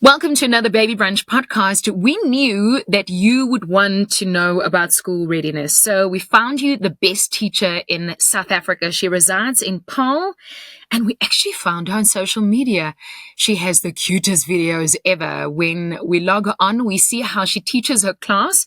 Welcome to another Baby Brunch podcast. We knew that you would want to know about school readiness. So we found you the best teacher in South Africa. She resides in Paarl, and we actually found her on social media. She has the cutest videos ever. When we log on, we see how she teaches her class.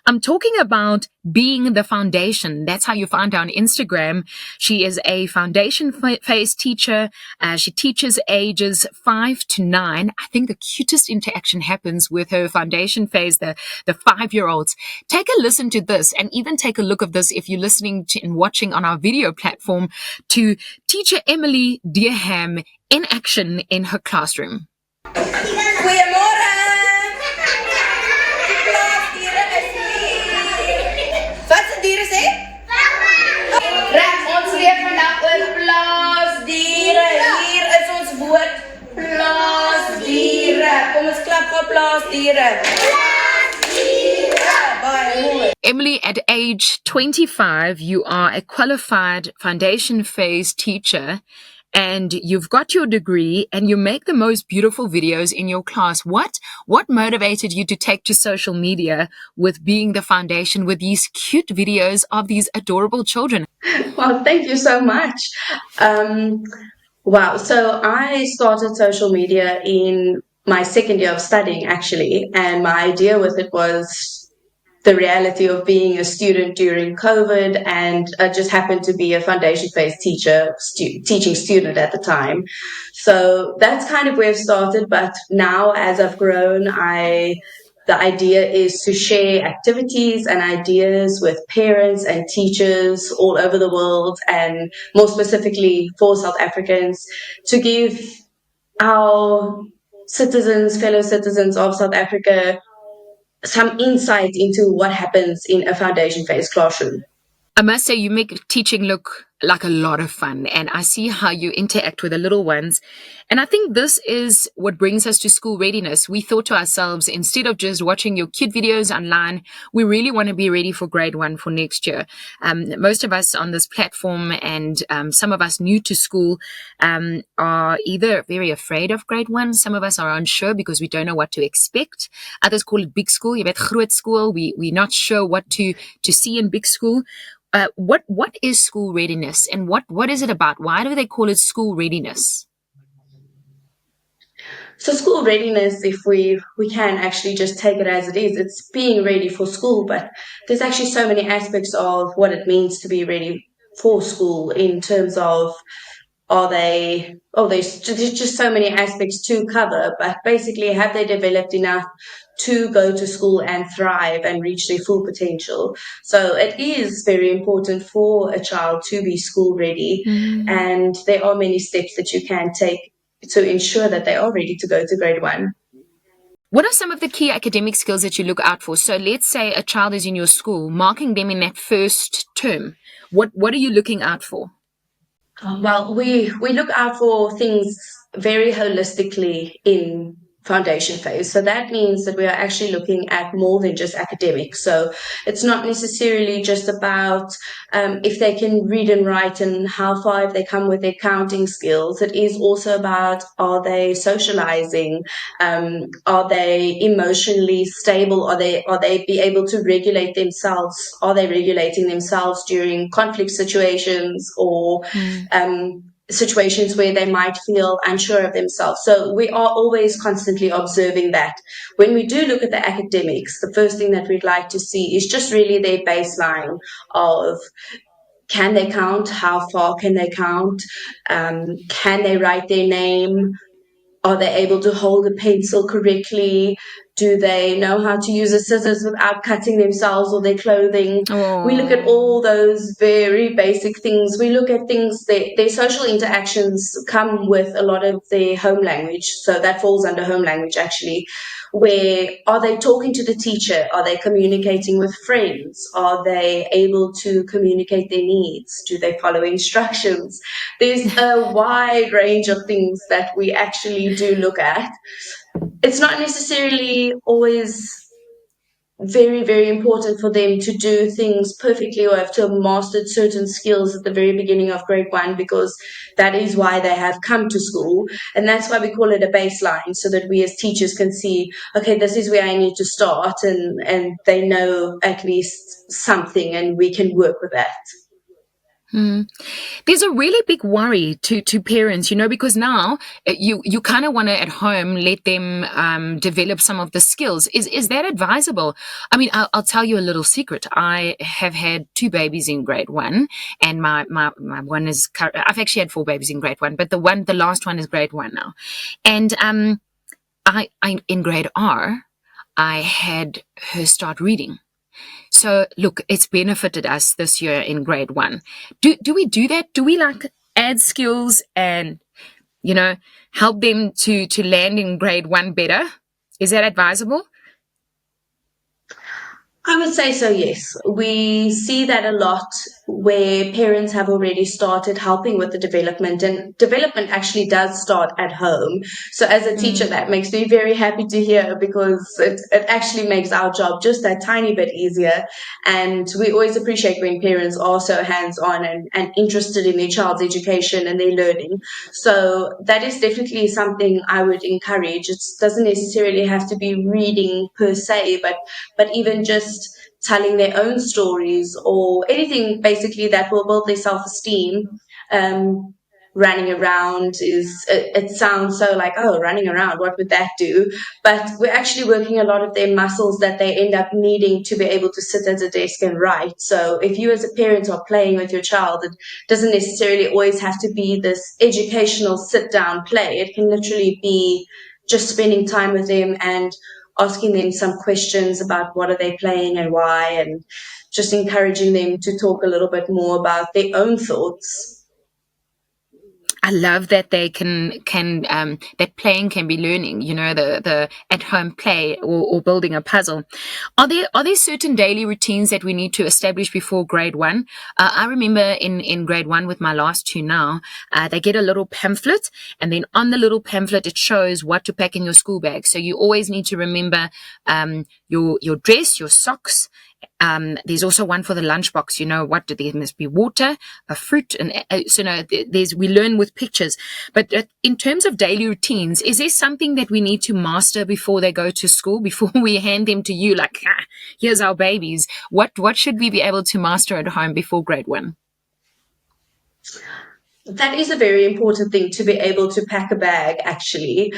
I'm talking about being the foundation. That's how you find her on Instagram. She is a foundation phase teacher. She teaches ages 5 to 9. I think the cutest interaction happens with her foundation phase, the 5-year-olds. Take a listen to this, and even take a look of this if you're listening to and watching on our video platform, to teacher Emily Dearham in action in her classroom. Goeiemôre. Wat se diere sê? Reg, ons leer vandag oor plaasdiere. Hier is ons woord plaasdiere. Kom ons klap gou plaasdiere. Plaasdiere. Baie mooi. Emily, at age 25, you are a qualified foundation phase teacher, and you've got your degree, and you make the most beautiful videos in your class. What motivated you to take to social media with being the foundation, with these cute videos of these adorable children? Well, thank you so much. Wow. So I started social media in my second year of studying, actually, and my idea with it was the reality of being a student during COVID, and I just happened to be a foundation phase teacher, teaching student at the time. So that's kind of where it started. But now, as I've grown, the idea is to share activities and ideas with parents and teachers all over the world, and more specifically for South Africans, to give our fellow citizens of South Africa, some insight into what happens in a foundation phase classroom. I must say, you make teaching look like a lot of fun, and I see how you interact with the little ones. And I think this is what brings us to school readiness. We thought to ourselves, instead of just watching your cute videos online, we really want to be ready for grade 1 for next year. Most of us on this platform, and some of us new to school, are either very afraid of grade 1. Some of us are unsure because we don't know what to expect. Others call it big school. You bet, groot school. We're not sure what to see in big school. What is school readiness, and what is it about? Why do they call it school readiness? So school readiness, if we can actually just take it as it is, it's being ready for school, but there's actually so many aspects of what it means to be ready for school, in terms of there's just so many aspects to cover, but basically, have they developed enough to go to school and thrive and reach their full potential? So it is very important for a child to be school ready, and there are many steps that you can take to ensure that they are ready to go to grade 1. What are some of the key academic skills that you look out for? So let's say a child is in your school, marking them in that first term. What are you looking out for? Well, we look out for things very holistically in foundation phase. So that means that we are actually looking at more than just academics. So it's not necessarily just about if they can read and write and how far have they come with their counting skills. It is also about, are they socializing? Are they emotionally stable? Are they be able to regulate themselves? Are they regulating themselves during conflict situations, or situations where they might feel unsure of themselves? So we are always constantly observing that. When we do look at the academics, the first thing that we'd like to see is just really their baseline of, can they count? How far can they count? Can they write their name? Are they able to hold a pencil correctly? Do they know how to use a scissors without cutting themselves or their clothing? Oh. We look at all those very basic things. We look at things, their social interactions come with a lot of their home language. So that falls under home language, actually. Where are they talking to the teacher? Are they communicating with friends? Are they able to communicate their needs? Do they follow instructions? There's a wide range of things that we actually do look at. It's not necessarily always very, very important for them to do things perfectly or have to have mastered certain skills at the very beginning of grade one, because that is why they have come to school. And that's why we call it a baseline, so that we as teachers can see, okay, this is where I need to start, and they know at least something and we can work with that. There's a really big worry to parents, because now you kind of want to at home let them develop some of the skills. Is that advisable? I mean, I'll tell you a little secret. I have had two babies in grade one, and my one is. I've actually had four babies in grade one, but the last one is grade one now, and I in grade R, I had her start reading. So look, it's benefited us this year in grade one. Do we do that? Do we add skills and, help them to land in grade one better? Is that advisable? I would say so, yes. We see that a lot where parents have already started helping with the development, and development actually does start at home. So as a teacher, that makes me very happy to hear, because it actually makes our job just that tiny bit easier. And we always appreciate when parents are so hands-on and interested in their child's education and their learning. So that is definitely something I would encourage. It doesn't necessarily have to be reading per se, but even just telling their own stories or anything basically that will build their self-esteem. Running around it sounds so like, oh, running around, what would that do? But we're actually working a lot of their muscles that they end up needing to be able to sit at a desk and write. So if you as a parent are playing with your child, it doesn't necessarily always have to be this educational sit down play. It can literally be just spending time with them and asking them some questions about what are they playing and why, and just encouraging them to talk a little bit more about their own thoughts. I love that they can that playing can be learning, the at home play or building a puzzle. Are there certain daily routines that we need to establish before grade one? I remember in grade one with my last two now, they get a little pamphlet, and then on the little pamphlet it shows what to pack in your school bag. So you always need to remember your dress, your socks. There's also one for the lunchbox. There must be water, a fruit, and we learn with pictures. But in terms of daily routines, is there something that we need to master before they go to school, before we hand them to you? Like, here's our babies. What should we be able to master at home before grade one? That is a very important thing, to be able to pack a bag, actually.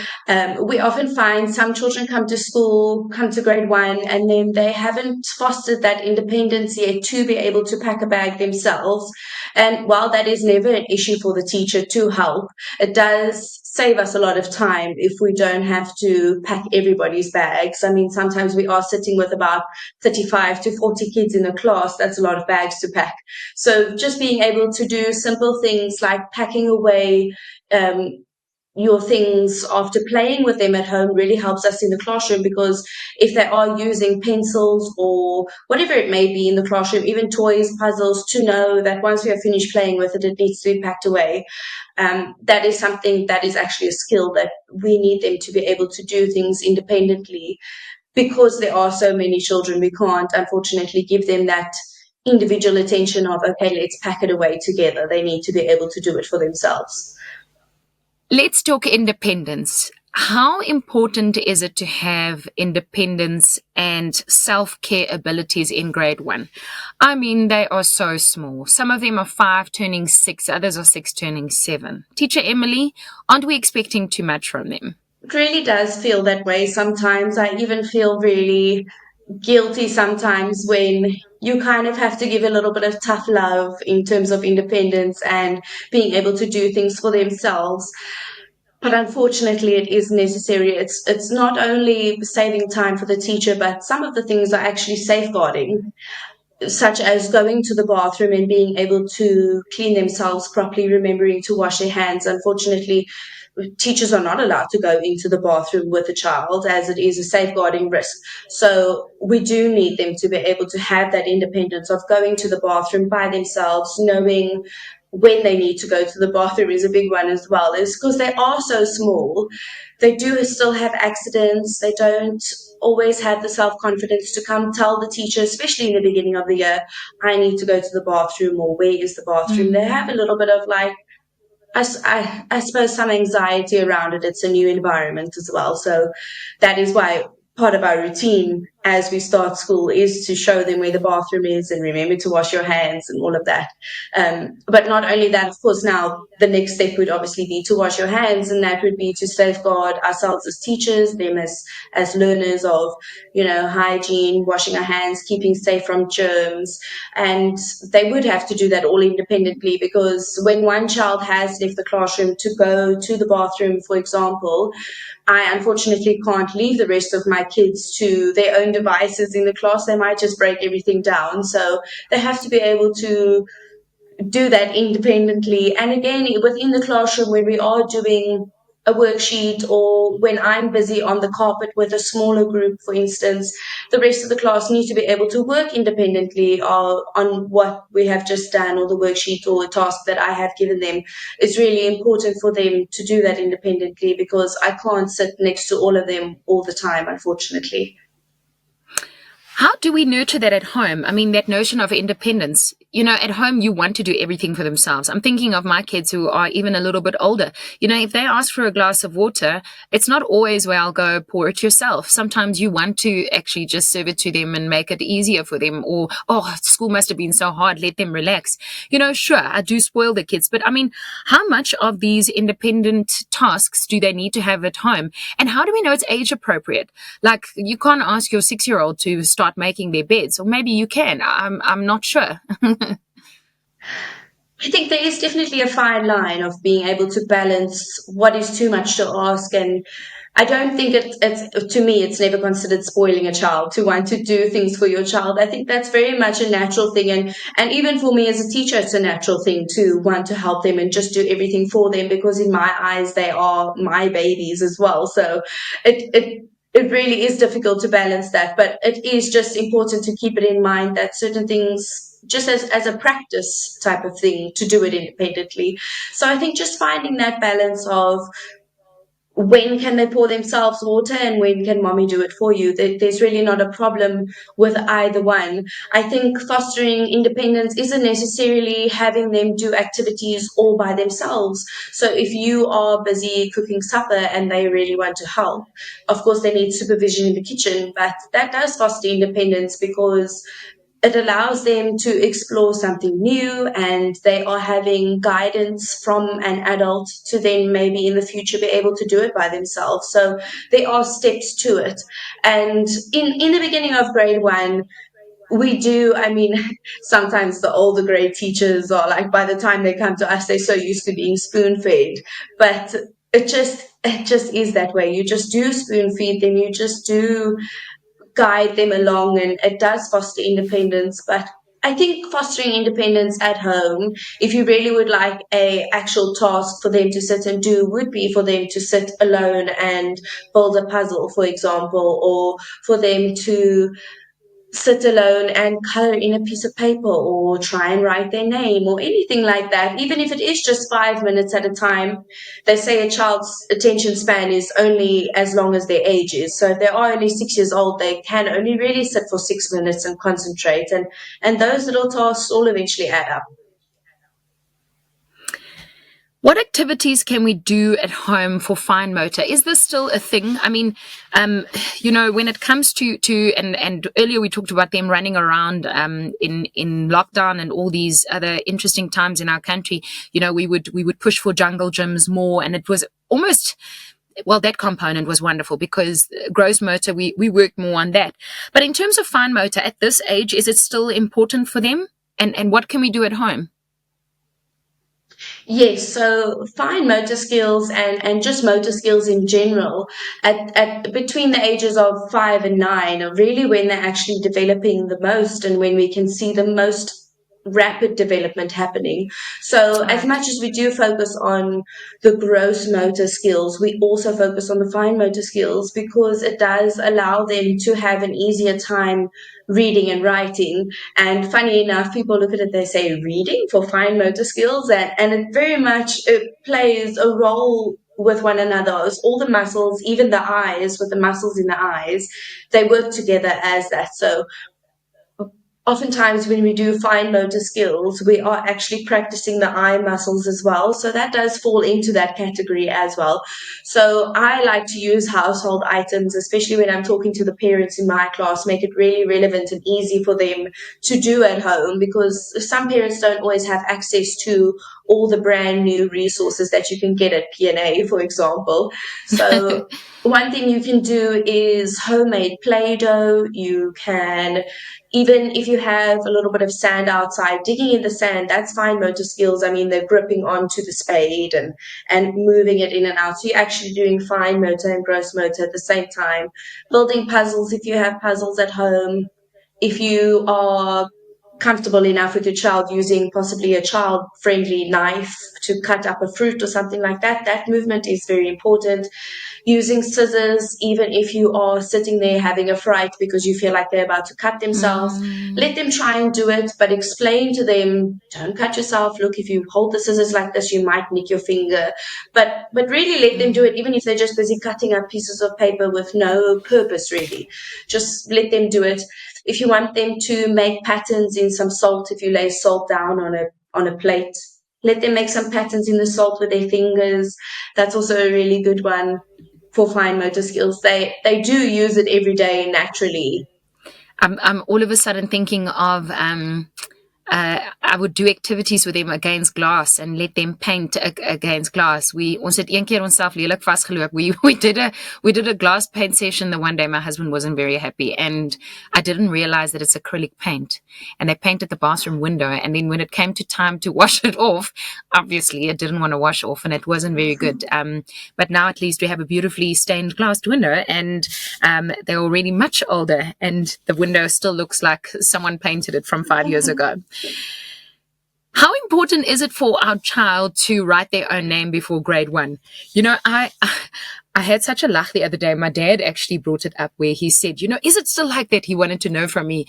We often find some children come to school, come to grade one, and then they haven't fostered that independence yet to be able to pack a bag themselves. And while that is never an issue for the teacher to help, it does save us a lot of time if we don't have to pack everybody's bags. I mean, sometimes we are sitting with about 35 to 40 kids in a class. That's a lot of bags to pack. So just being able to do simple things like packing away your things after playing with them at home really helps us in the classroom, because if they are using pencils or whatever it may be in the classroom, even toys, puzzles, to know that once we have finished playing with it, it needs to be packed away. That is something that is actually a skill that we need them to be able to do things independently, because there are so many children. We can't unfortunately give them that individual attention of, okay, let's pack it away together. They need to be able to do it for themselves. Let's talk independence. How important is it to have independence and self-care abilities in grade one? I mean, they are so small. Some of them are 5 turning 6, others are 6 turning 7. Teacher Emily, aren't we expecting too much from them? It really does feel that way sometimes. I even feel really guilty sometimes when you kind of have to give a little bit of tough love in terms of independence and being able to do things for themselves. But unfortunately, it is necessary. It's not only saving time for the teacher, but some of the things are actually safeguarding, such as going to the bathroom and being able to clean themselves properly, remembering to wash their hands. Unfortunately, teachers are not allowed to go into the bathroom with a child, as it is a safeguarding risk. So we do need them to be able to have that independence of going to the bathroom by themselves, knowing when they need to go to the bathroom is a big one as well, is because they are so small. They do still have accidents. They don't always have the self-confidence to come tell the teacher, especially in the beginning of the year, I need to go to the bathroom, or where is the bathroom. They have a little bit of like, I suppose, some anxiety around it. It's a new environment as well. So that is why part of our routine as we start school is to show them where the bathroom is and remember to wash your hands and all of that. But not only that, of course, now the next step would obviously be to wash your hands, and that would be to safeguard ourselves as teachers, them as learners of, hygiene, washing our hands, keeping safe from germs. And they would have to do that all independently, because when one child has left the classroom to go to the bathroom, for example, I unfortunately can't leave the rest of my kids to their own devices in the class. They might just break everything down. So they have to be able to do that independently. And again, within the classroom, when we are doing a worksheet, or when I'm busy on the carpet with a smaller group, for instance, the rest of the class need to be able to work independently on what we have just done, or the worksheet or a task that I have given them. It's really important for them to do that independently, because I can't sit next to all of them all the time, unfortunately. How do we nurture that at home? I mean, that notion of independence. At home, you want to do everything for themselves. I'm thinking of my kids who are even a little bit older. If they ask for a glass of water, it's not always where I'll go pour it yourself. Sometimes you want to actually just serve it to them and make it easier for them. Or, oh, school must have been so hard, let them relax. Sure, I do spoil the kids. But I mean, how much of these independent tasks do they need to have at home? And how do we know it's age appropriate? Like, you can't ask your 6-year-old to start making their beds, or maybe you can. I'm not sure. I think there is definitely a fine line of being able to balance what is too much to ask. And I don't think it's, to me, it's never considered spoiling a child to want to do things for your child. I think that's very much a natural thing. And even for me as a teacher, it's a natural thing to want to help them and just do everything for them, because in my eyes, they are my babies as well. So it really is difficult to balance that, but it is just important to keep it in mind that certain things, just as a practice type of thing, to do it independently. So I think just finding that balance of when can they pour themselves water and when can mommy do it for you. There's really not a problem with either one. I think fostering independence isn't necessarily having them do activities all by themselves. So if you are busy cooking supper and they really want to help, of course they need supervision in the kitchen, but that does foster independence, because it allows them to explore something new, and they are having guidance from an adult to then maybe in the future be able to do it by themselves. So there are steps to it. And in the beginning of grade one, we do, I mean, sometimes the older grade teachers are like, by the time they come to us, they're so used to being spoon fed. But it just is that way. You just do spoon feed them, you just do guide them along, and it does foster independence. But I think fostering independence at home, if you really would like a actual task for them to sit and do, would be for them to sit alone and build a puzzle, for example, or for them to sit alone and color in a piece of paper, or try and write their name, or anything like that, even if it is just 5 minutes at a time. They say a child's attention span is only as long as their age is. So if they are only 6 years old, they can only really sit for 6 minutes and concentrate. And those little tasks all eventually add up. What activities can we do at home for fine motor? Is this still a thing? I mean, when it comes to and earlier we talked about them running around in lockdown and all these other interesting times in our country. We would push for jungle gyms more, and it was almost, well, that component was wonderful, because gross motor, we worked more on that. But in terms of fine motor at this age, is it still important for them? And what can we do at home? Yes, so fine motor skills and just motor skills in general at between the ages of 5 and 9 are really when they're actually developing the most, and when we can see the most rapid development happening. So as Right. much as we do focus on the gross motor skills, we also focus on the fine motor skills because it does allow them to have an easier time reading and writing. And funny enough, people look at it, they say reading for fine motor skills, and it very much it plays a role with one another. It's all the muscles, even the eyes, with the muscles in the eyes, they work together as that. So oftentimes when we do fine motor skills, we are actually practicing the eye muscles as well. So that does fall into that category as well. So I like to use household items, especially when I'm talking to the parents in my class, make it really relevant and easy for them to do at home, because some parents don't always have access to all the brand new resources that you can get at P&A, for example. So one thing you can do is homemade Play-Doh. You can, even if you have a little bit of sand outside, digging in the sand, that's fine motor skills. I mean, they're gripping onto the spade and moving it in and out. So you're actually doing fine motor and gross motor at the same time. Building puzzles if you have puzzles at home. If you are comfortable enough with your child using possibly a child-friendly knife to cut up a fruit or something like that, that movement is very important. Using scissors, even if you are sitting there having a fright because you feel like they're about to cut themselves, let them try and do it, but explain to them, don't cut yourself. Look, if you hold the scissors like this, you might nick your finger. But really let them do it, even if they're just busy cutting up pieces of paper with no purpose, really. Just let them do it. If you want them to make patterns in some salt, if you lay salt down on a plate, let them make some patterns in the salt with their fingers. That's also a really good one for fine motor skills. They do use it every day naturally. I'm all of a sudden thinking of I would do activities with them against glass and let them paint against glass. Ons het een keer onsself lelik vasgeloop. We did a glass paint session the one day. My husband wasn't very happy, and I didn't realize that it's acrylic paint. And they painted the bathroom window, and then when it came to time to wash it off, obviously it didn't want to wash off, and it wasn't very good. But now at least we have a beautifully stained glass window, and they're already much older, and the window still looks like someone painted it from 5 years ago. How important is it for our child to write their own name before grade 1? You know, I had such a laugh the other day. My dad actually brought it up where he said, you know, is it still like that? He wanted to know from me,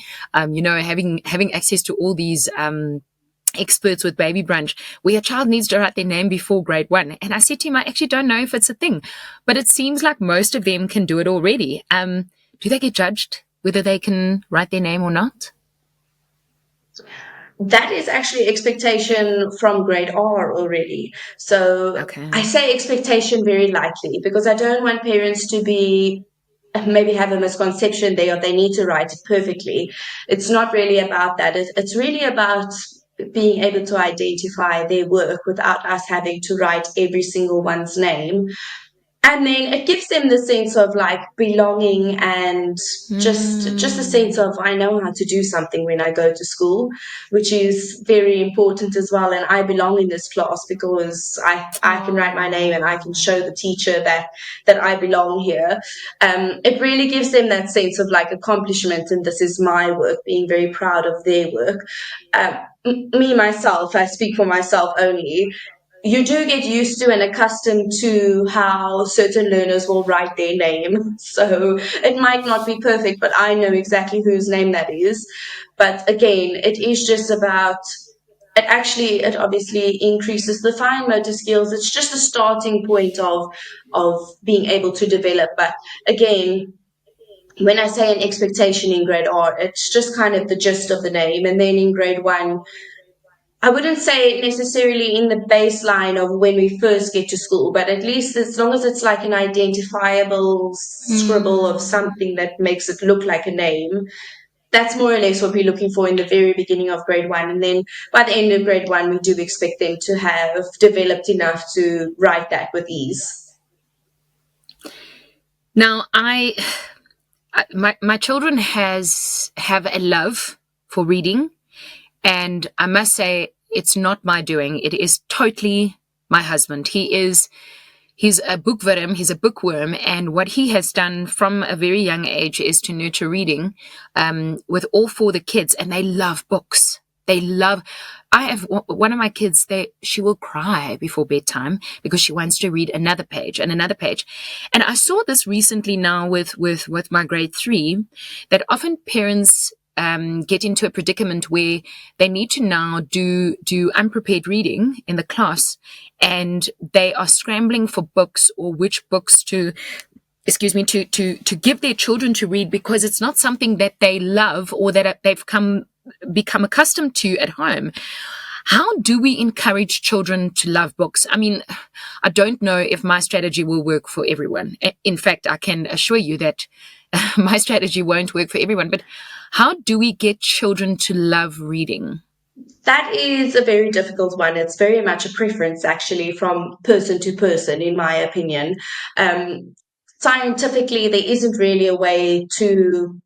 you know, having access to all these experts with Baby Brunch, where a child needs to write their name before grade 1. And I said to him, I actually don't know if it's a thing, but it seems like most of them can do it already. Do they get judged whether they can write their name or not? That is actually expectation from grade R already. So Okay. I say expectation very lightly because I don't want parents to be maybe have a misconception there or they need to write it perfectly. It's not really about that. It's really about being able to identify their work without us having to write every single one's name. And then it gives them the sense of like belonging and just a sense of I know how to do something when I go to school, which is very important as well. And I belong in this class because I can write my name and I can show the teacher that I belong here. It really gives them that sense of like accomplishment and this is my work, being very proud of their work. Me myself, I speak for myself only. You do get used to and accustomed to how certain learners will write their name. So it might not be perfect, but I know exactly whose name that is. But again, it is just about it obviously increases the fine motor skills. It's just a starting point of being able to develop. But again, when I say an expectation in grade R, it's just kind of the gist of the name. And then in grade 1, I wouldn't say necessarily in the baseline of when we first get to school, but at least as long as it's like an identifiable scribble of something that makes it look like a name, that's more or less what we're looking for in the very beginning of grade 1. And then by the end of grade 1, we do expect them to have developed enough to write that with ease. Now, my children have a love for reading. And I must say, it's not my doing. It is totally my husband. He's a bookworm. He's a bookworm. And what he has done from a very young age is to nurture reading with all 4 the kids. And they love books. They love. I have one of my kids. She will cry before bedtime because she wants to read another page and another page. And I saw this recently now with my grade 3, that often parents get into a predicament where they need to now do unprepared reading in the class, and they are scrambling for books or which books to to give their children to read, because it's not something that they love or that they've become accustomed to at home. How do we encourage children to love books? I mean, I don't know if my strategy will work for everyone. In fact, I can assure you that my strategy won't work for everyone. But how do we get children to love reading? That is a very difficult one. It's very much a preference, actually, from person to person, in my opinion. Scientifically, there isn't really a way to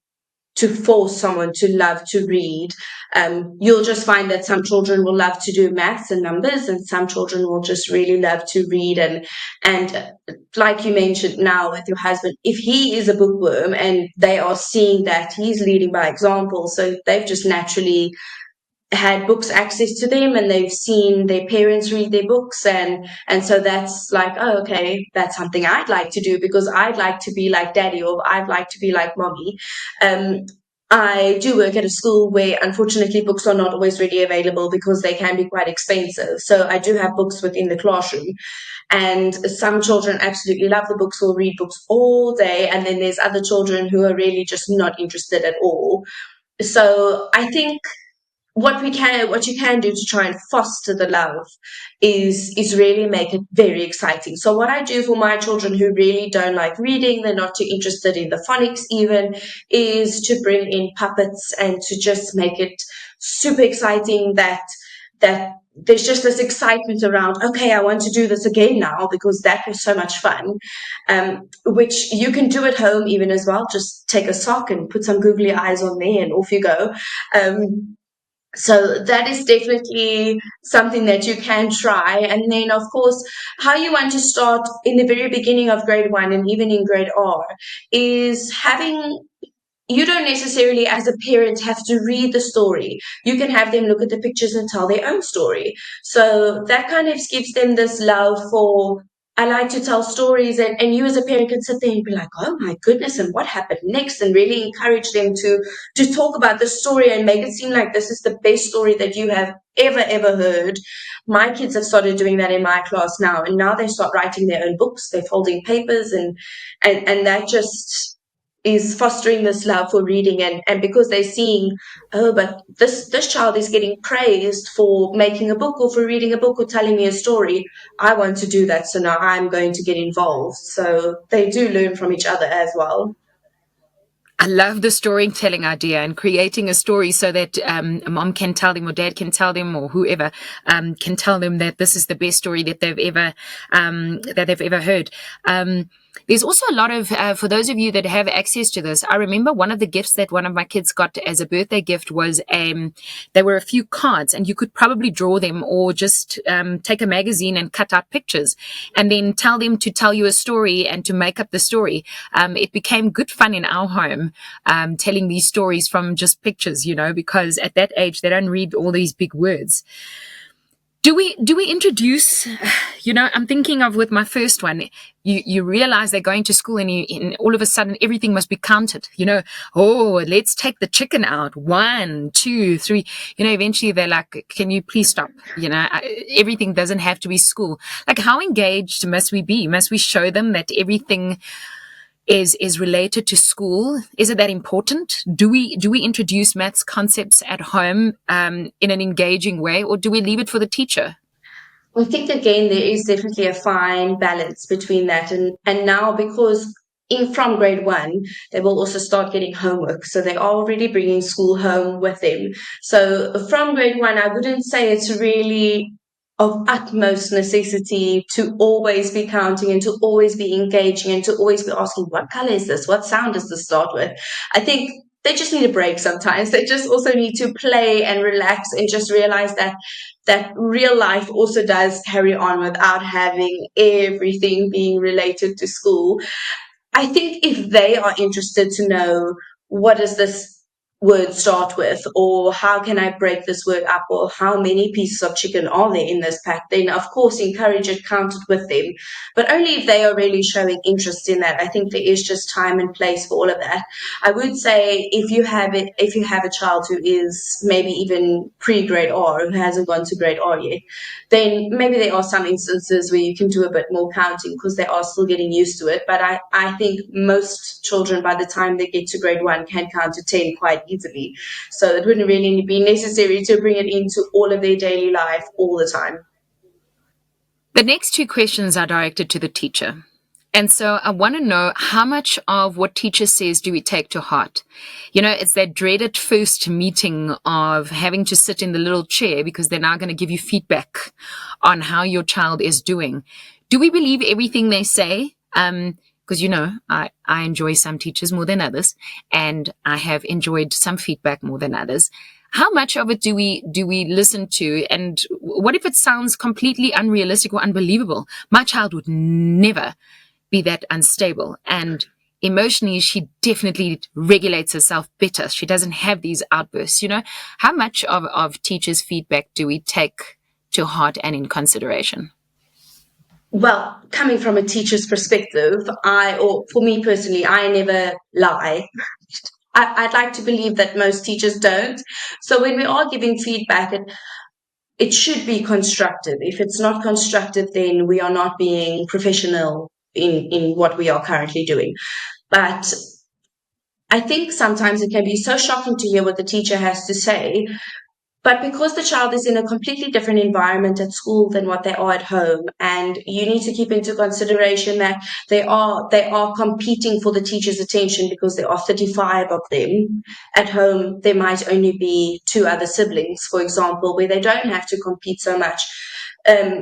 force someone to love to read. You'll just find that some children will love to do maths and numbers, and some children will just really love to read. And like you mentioned now with your husband, if he is a bookworm and they are seeing that he's leading by example, so they've just naturally had books access to them, and they've seen their parents read their books, and so that's like, oh, okay, that's something I'd like to do because I'd like to be like daddy, or I'd like to be like mommy. um I do work at a school where unfortunately books are not always readily available because they can be quite expensive, so I do have books within the classroom, and some children absolutely love the books, will read books all day, and then there's other children who are really just not interested at all. So I think what you can do to try and foster the love is really make it very exciting. So what I do for my children who really don't like reading, they're not too interested in the phonics even, is to bring in puppets and to just make it super exciting, that there's just this excitement around, okay, I want to do this again now because that was so much fun. Which you can do at home even as well. Just take a sock and put some googly eyes on there and off you go. So that is definitely something that you can try. And then, of course, how you want to start in the very beginning of grade 1 and even in grade R is having, you don't necessarily as a parent have to read the story. You can have them look at the pictures and tell their own story. So that kind of gives them this love for, I like to tell stories, and you as a parent can sit there and be like, oh my goodness, and what happened next, and really encourage them to talk about the story and make it seem like this is the best story that you have ever heard. My kids have started doing that in my class now, and now they start writing their own books, they're folding papers, and that just is fostering this love for reading, and because they're seeing, oh, but this child is getting praised for making a book or for reading a book or telling me a story, I want to do that, so now I'm going to get involved. So they do learn from each other as well. I love the storytelling idea and creating a story so that a mom can tell them or dad can tell them or whoever can tell them that this is the best story that they've ever heard. There's also a lot of, for those of you that have access to this, I remember one of the gifts that one of my kids got as a birthday gift was, there were a few cards, and you could probably draw them or just take a magazine and cut out pictures and then tell them to tell you a story and to make up the story. It became good fun in our home, telling these stories from just pictures, because at that age, they don't read all these big words. Do we introduce, I'm thinking of with my first one, you realize they're going to school and all of a sudden everything must be counted, oh, let's take the chicken out. 1, 2, 3, eventually they're like, can you please stop? Everything doesn't have to be school. Like, how engaged must we be? Must we show them that everything is related to school? Is it that important? Do we introduce maths concepts at home in an engaging way, or do we leave it for the teacher? I think again there is definitely a fine balance between that, and now because in from grade 1 they will also start getting homework, so they are already bringing school home with them. So from grade 1, I wouldn't say it's really of utmost necessity to always be counting and to always be engaging and to always be asking, what color is this, what sound does this start with? I think they just need a break sometimes. They just also need to play and relax and just realize that real life also does carry on without having everything being related to school. I think if they are interested to know, what is this word start with, or how can I break this word up, or how many pieces of chicken are there in this pack, then of course encourage it, count it with them, but only if they are really showing interest in that. I think there is just time and place for all of that. I would say if you have a child who is maybe even pre-grade R, who hasn't gone to grade R yet, then maybe there are some instances where you can do a bit more counting because they are still getting used to it. But I think most children, by the time they get to grade 1, can count to 10 quite easily. So it wouldn't really be necessary to bring it into all of their daily life all the time. The next two questions are directed to the teacher. And so I want to know, how much of what teacher says do we take to heart? You know, it's that dreaded first meeting of having to sit in the little chair because they're now going to give you feedback on how your child is doing. Do we believe everything they say? Because, you know, I enjoy some teachers more than others, and I have enjoyed some feedback more than others. How much of it do we listen to? And what if it sounds completely unrealistic or unbelievable? My child would never be that unstable. And emotionally, she definitely regulates herself better. She doesn't have these outbursts, you know. How much of teachers' feedback do we take to heart and in consideration? Well, coming from a teacher's perspective, or for me personally, I never lie. I'd like to believe that most teachers don't. So when we are giving feedback, it should be constructive. If it's not constructive, then we are not being professional in what we are currently doing. But I think sometimes it can be so shocking to hear what the teacher has to say, but because the child is in a completely different environment at school than what they are at home, and you need to keep into consideration that they are competing for the teacher's attention because there are 35 of them. At home, there might only be 2 other siblings, for example, where they don't have to compete so much.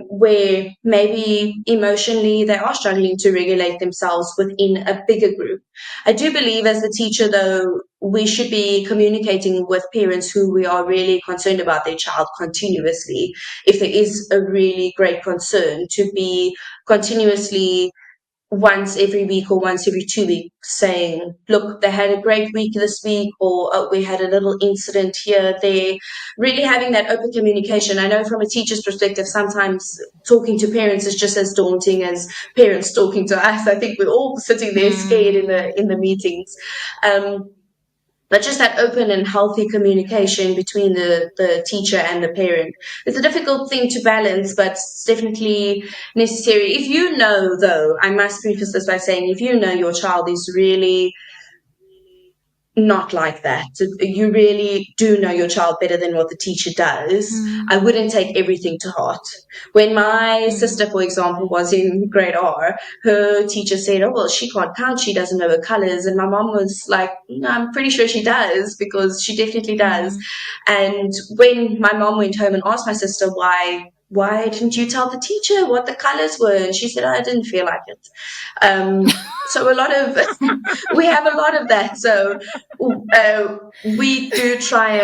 Where maybe emotionally they are struggling to regulate themselves within a bigger group. I do believe as the teacher, though, we should be communicating with parents who we are really concerned about their child continuously. If there is a really great concern, to be continuously once every week or once every 2 weeks saying, look, they had a great week this week, or oh, we had a little incident here, there. Really having that open communication. I know from a teacher's perspective, sometimes talking to parents is just as daunting as parents talking to us. I think we're all sitting there scared in the meetings. But just that open and healthy communication between the teacher and the parent. It's a difficult thing to balance, but it's definitely necessary. If you know, though, I must preface this by saying, if you know your child is really not like that, you really do know your child better than what the teacher does, I wouldn't take everything to heart. When my sister, for example, was in grade R, her teacher said, oh, well, she can't count, she doesn't know her colors. And my mom was like, no, I'm pretty sure she does, because she definitely does. And when my mom went home and asked my sister why didn't you tell the teacher what the colors were? And she said, oh, I didn't feel like it. So a lot of we have a lot of that. So we do try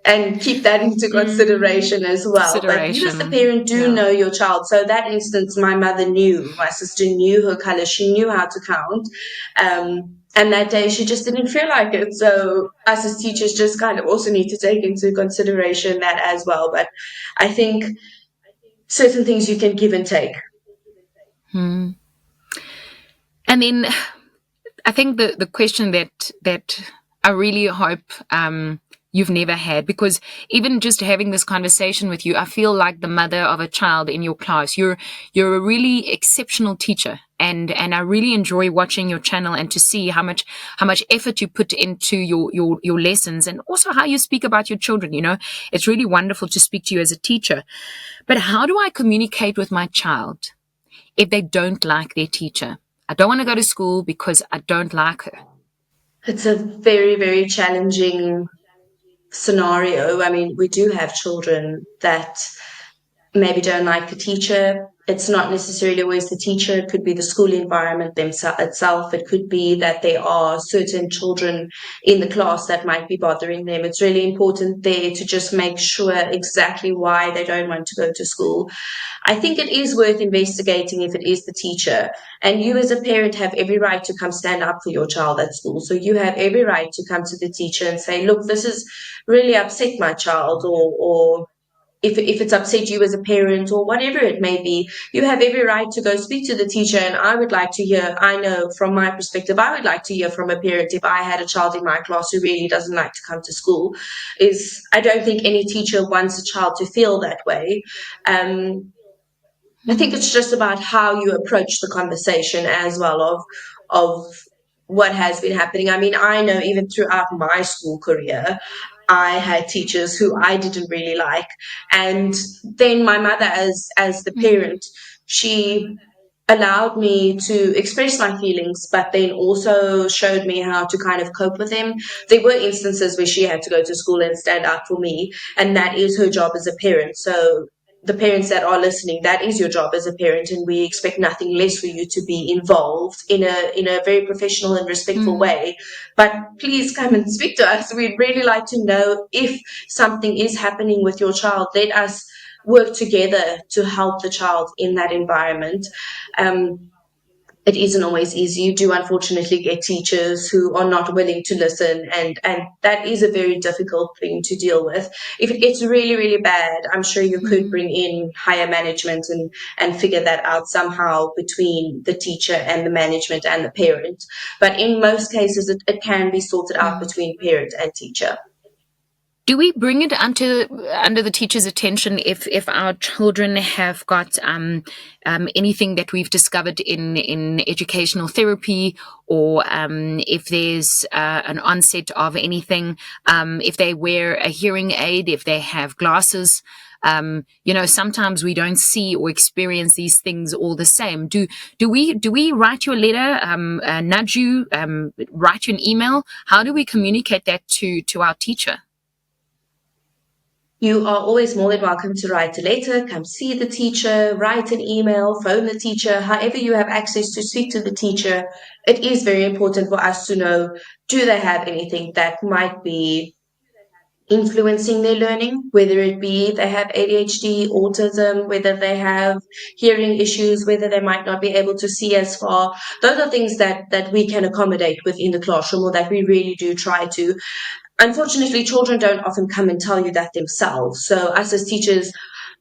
and keep that into consideration as well. But you as the parent do know your child. So that instance, my mother knew, my sister knew her colors, she knew how to count. And that day she just didn't feel like it. So us as teachers just kind of also need to take into consideration that as well. But I think certain things you can give and take. And then I think the question that I really hope you've never had, because even just having this conversation with you, I feel like the mother of a child in your class. You're a really exceptional teacher, and I really enjoy watching your channel and to see how much effort you put into your lessons, and also how you speak about your children. You know, it's really wonderful to speak to you as a teacher. But how do I communicate with my child if they don't like their teacher? I don't want to go to school because I don't like her. It's a very, very challenging scenario. I mean, we do have children that maybe don't like the teacher. it's not necessarily always the teacher. It could be the school environment itself. It could be that there are certain children in the class that might be bothering them. It's really important there to just make sure exactly why they don't want to go to school. I think it is worth investigating if it is the teacher. And you as a parent have every right to come stand up for your child at school. So you have every right to come to the teacher and say, look, this has really upset my child, or if it's upset you as a parent or whatever it may be, you have every right to go speak to the teacher. And I would like to hear, I know from my perspective, I would like to hear from a parent if I had a child in my class who really doesn't like to come to school. I don't think any teacher wants a child to feel that way. I think it's just about how you approach the conversation as well of what has been happening. I mean, I know even throughout my school career, I had teachers who I didn't really like. And then my mother, as the parent, she allowed me to express my feelings, but then also showed me how to kind of cope with them. There were instances where she had to go to school and stand up for me, and that is her job as a parent. So the parents that are listening, that is your job as a parent, and we expect nothing less for you to be involved in a very professional and respectful way. But please come and speak to us. We'd really like to know if something is happening with your child. Let us work together to help the child in that environment. It isn't always easy. You do unfortunately get teachers who are not willing to listen, and that is a very difficult thing to deal with. If it gets really, really bad, I'm sure you could bring in higher management and figure that out somehow between the teacher and the management and the parent. But in most cases, it can be sorted out between parent and teacher. Do we bring it under the teacher's attention if our children have got anything that we've discovered in educational therapy, or if there's an onset of anything, if they wear a hearing aid, if they have glasses? Sometimes we don't see or experience these things all the same. Do we write you a letter, nudge you, write you an email? How do we communicate that to our teacher? You are always more than welcome to write a letter, come see the teacher, write an email, phone the teacher, however you have access to speak to the teacher. It is very important for us to know, do they have anything that might be influencing their learning, whether it be they have ADHD, autism, whether they have hearing issues, whether they might not be able to see as far. Those are things that we can accommodate within the classroom, or that we really do try to. Unfortunately, children don't often come and tell you that themselves. So us as teachers,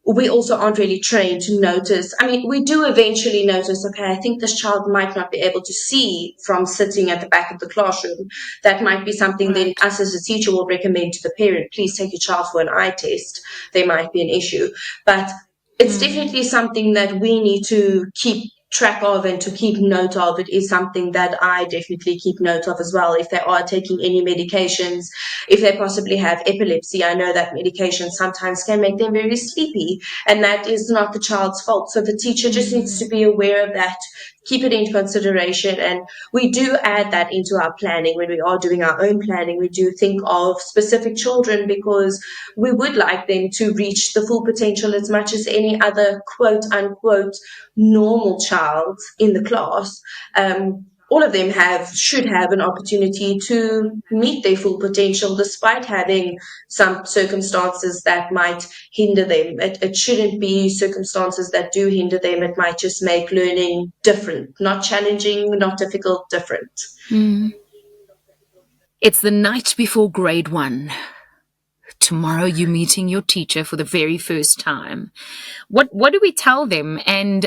we also aren't really trained to notice. I mean, we do eventually notice, okay, I think this child might not be able to see from sitting at the back of the classroom. That might be something then us as a teacher will recommend to the parent, please take your child for an eye test. There might be an issue. But it's definitely something that we need to keep track of and to keep note of. It is something that I definitely keep note of as well. If they are taking any medications, if they possibly have epilepsy, I know that medication sometimes can make them very sleepy, and that is not the child's fault. So the teacher just needs to be aware of that, keep it into consideration. And we do add that into our planning. When we are doing our own planning, we do think of specific children, because we would like them to reach the full potential as much as any other quote unquote normal child in the class. All of them should have an opportunity to meet their full potential, despite having some circumstances that might hinder them. It shouldn't be circumstances that do hinder them. It might just make learning different, not challenging, not difficult, different. It's the night before grade 1. Tomorrow you're meeting your teacher for the very first time. What do we tell them? And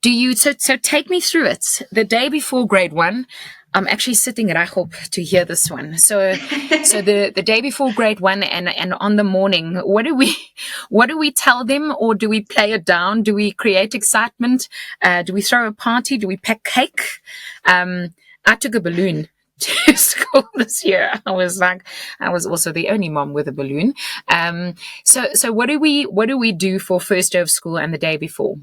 do you so take me through it. The day before grade 1, I'm actually sitting at Rachop to hear this one. So the day before grade 1 and on the morning, what do we tell them, or do we play it down? Do we create excitement? Do we throw a party? Do we pack cake? I took a balloon to school this year. I was also the only mom with a balloon. So what do we do for first day of school and the day before?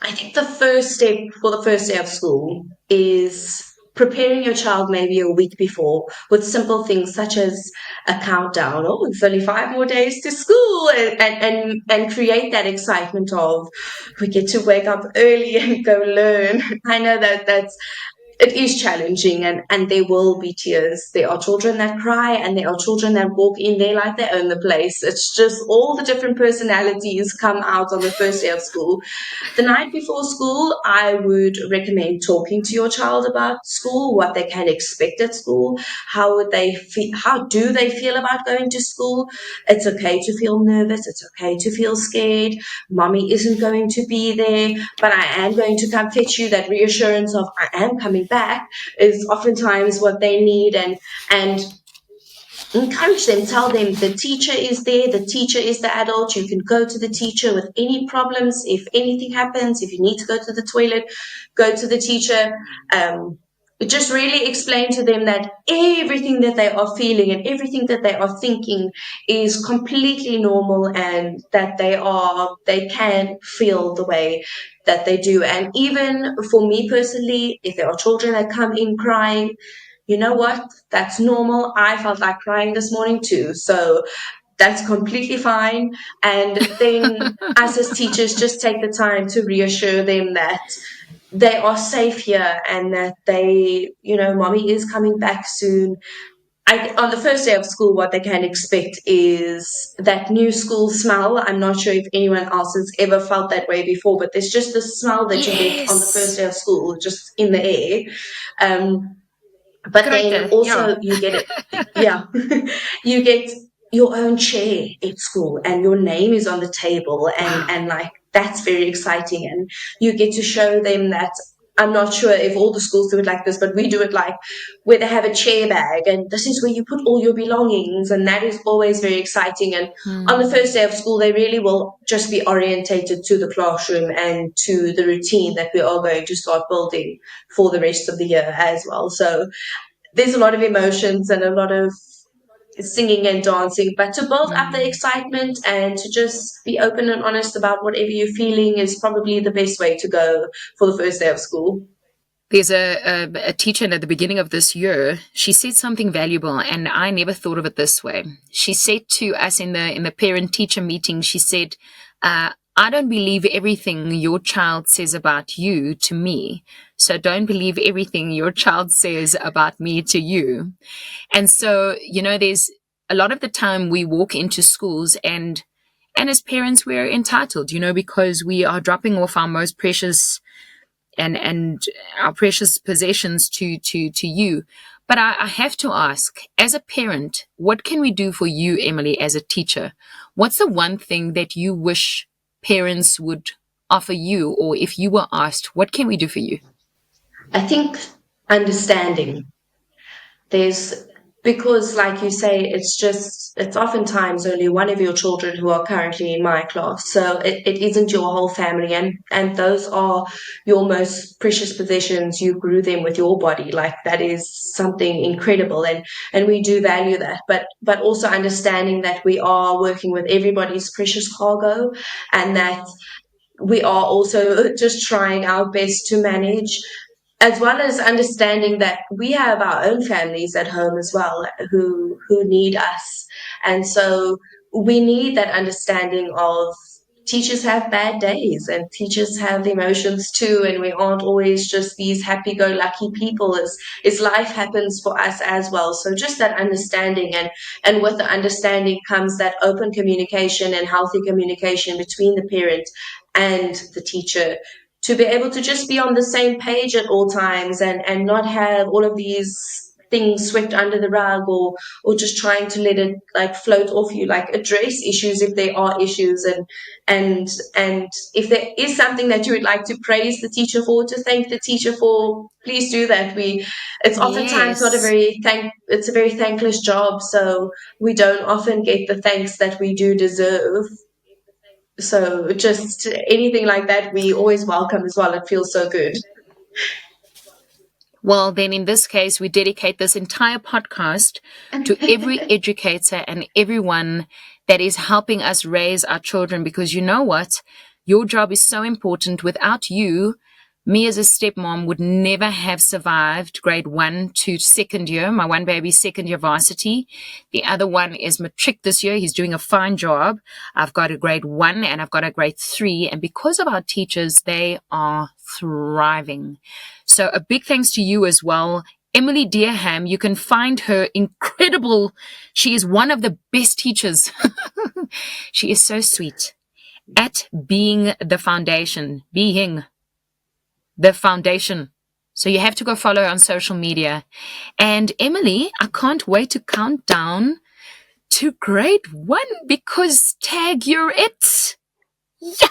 I think the first step for the first day of school is preparing your child maybe a week before with simple things such as a countdown. Oh, it's only 5 more days to school, and create that excitement of we get to wake up early and go learn. I know it is challenging, and there will be tears. There are children that cry, and there are children that walk in there like they own the place. It's just all the different personalities come out on the first day of school. The night before school, I would recommend talking to your child about school, what they can expect at school, how would they feel, how do they feel about going to school. It's okay to feel nervous, it's okay to feel scared. Mommy isn't going to be there, but I am going to come fetch you. That reassurance of I am coming back is oftentimes what they need, and encourage them, tell them the teacher is there, the teacher is the adult. You can go to the teacher with any problems. If anything happens, if you need to go to the toilet, go to the teacher. Just really explain to them that everything that they are feeling and everything that they are thinking is completely normal, and that they can feel the way that they do. And even for me personally, if there are children that come in crying, you know what? That's normal. I felt like crying this morning too. So that's completely fine. And then us as teachers just take the time to reassure them that they are safe here, and that mommy is coming back soon. On the first day of school, what they can expect is that new school smell. I'm not sure if anyone else has ever felt that way before, but there's just the smell that you get on the first Yes. day of school, just in the air. But then Correct. Yeah. also you get it, yeah, you get your own chair at school, and your name is on the table, and Wow. like that's very exciting, and you get to show them that. I'm not sure if all the schools do it like this, but we do it like where they have a chair bag, and this is where you put all your belongings, and that is always very exciting. And on the first day of school, they really will just be orientated to the classroom and to the routine that we are going to start building for the rest of the year as well. So there's a lot of emotions and a lot of singing and dancing, but to build up the excitement and to just be open and honest about whatever you're feeling is probably the best way to go for the first day of school. There's a teacher at the beginning of this year. She said something valuable, and I never thought of it this way. She said to us in the parent teacher meeting, she said, I don't believe everything your child says about you to me. So don't believe everything your child says about me to you. And so, there's a lot of the time we walk into schools, and as parents, we're entitled, because we are dropping off our most precious and our precious possessions to you. But I have to ask, as a parent, what can we do for you, Emily, as a teacher? What's the one thing that you wish parents would offer you, or if you were asked, what can we do for you? I think understanding. There's Because like you say, it's oftentimes only one of your children who are currently in my class. So it isn't your whole family, and those are your most precious possessions. You grew them with your body. Like that is something incredible, and we do value that. But also understanding that we are working with everybody's precious cargo, and that we are also just trying our best to manage, as well as understanding that we have our own families at home as well who need us. And so we need that understanding of teachers have bad days, and teachers have emotions too, and we aren't always just these happy-go-lucky people as life happens for us as well. So just that understanding, and with the understanding comes that open communication and healthy communication between the parent and the teacher, to be able to just be on the same page at all times, and not have all of these things swept under the rug, or just trying to let it like float off you. Like address issues if there are issues, and if there is something that you would like to praise the teacher for, to thank the teacher for, please do that. It's oftentimes not a Yes. very it's a very thankless job, so we don't often get the thanks that we do deserve. So just anything like that, we always welcome as well. It feels so good. Well, then in this case, we dedicate this entire podcast to every educator and everyone that is helping us raise our children, because you know what? Your job is so important. Without you, Me as a stepmom would never have survived grade 1 to second year. My one baby's second year varsity. The other one is matric this year. He's doing a fine job. I've got a grade 1 and I've got a grade 3. And because of our teachers, they are thriving. So a big thanks to you as well. Emily Dearham, you can find her incredible. She is one of the best teachers. She is so sweet. At Being the Foundation. Being the Foundation. So you have to go follow her on social media. And Emily, I can't wait to count down to grade 1 because tag you're it. Yeah.